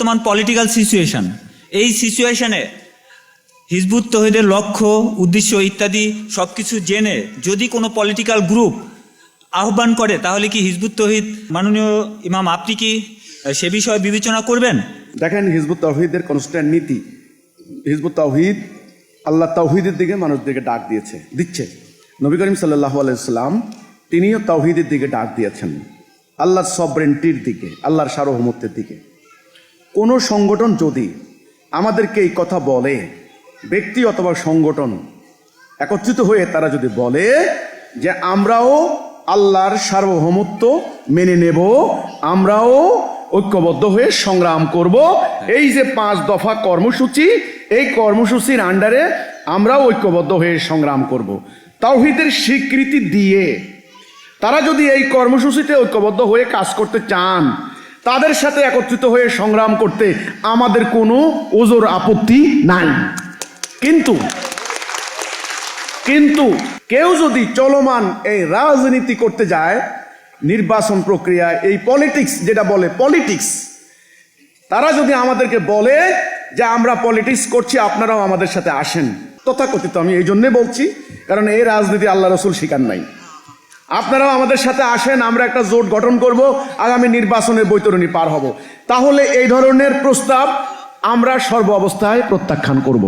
বর্তমান political situation, এই সিচুয়েশনে হিজবুত তৌহিদের লক্ষ্য উদ্দেশ্য ইত্যাদি সব কিছু জেনে যদি কোনো পলিটিক্যাল গ্রুপ আহ্বান করে তাহলে কি হিজবুত তৌহিদ, মাননীয় ইমাম, আপনি কি সে বিষয়ে বিবেচনা করবেন? দেখেন, হিজবুত তাওহীদের কনস্ট্যান্ট নীতি, হিজবুত তাওহীদ আল্লাহ তাওহীদের দিকে মানুষদেরকে ডাক দিচ্ছে। নবী করিম সাল্লাল্লাহু আলাইহি ওয়াসাল্লাম তিনিও তাওহীদের দিকে ডাক দিয়েছেন, আল্লাহর সবরেন্টির দিকে, আল্লাহর সার্বভৌমত্বের দিকে। কোনো সংগঠন যদি আমাদেরকে এই কথা বলে, ব্যক্তি অথবা সংগঠন একত্রিত হয়ে তারা যদি বলে যে আমরাও আল্লাহর সার্বভৌমত্ব মেনে নেব, আমরাও ঐক্যবদ্ধ হয়ে সংগ্রাম করব, এই যে 5 দফা কর্মসূচি, এই কর্মসূচির আন্ডারে আমরাও ঐক্যবদ্ধ হয়ে সংগ্রাম করব, তাওহীদের স্বীকৃতি দিয়ে তারা যদি এই কর্মসূচিতে ঐক্যবদ্ধ হয়ে কাজ করতে চান, তাদের সাথে একত্রিত হয়ে সংগ্রাম করতে আমাদের কোনো ওজোর আপত্তি নাই। কিন্তু কেউ যদি চলমান এই রাজনীতি করতে যায়, নির্বাচন প্রক্রিয়া, এই পলিটিক্স যেটা বলে পলিটিক্স, তারা যদি আমাদেরকে বলে যে আমরা পলিটিক্স করছি, আপনারাও আমাদের সাথে আসেন, তথাকথিত, আমি এই জন্যে বলছি কারণ এই রাজনীতি আল্লাহ রসুল শিখান নাই, আপনারাও আমাদের সাথে আসেন, আমরা একটা জোট গঠন করব, আগামী নির্বাচনের বৈতরণী পার হব, তাহলে এই ধরনের প্রস্তাব আমরা সর্ব অবস্থায় প্রত্যাখ্যান করব।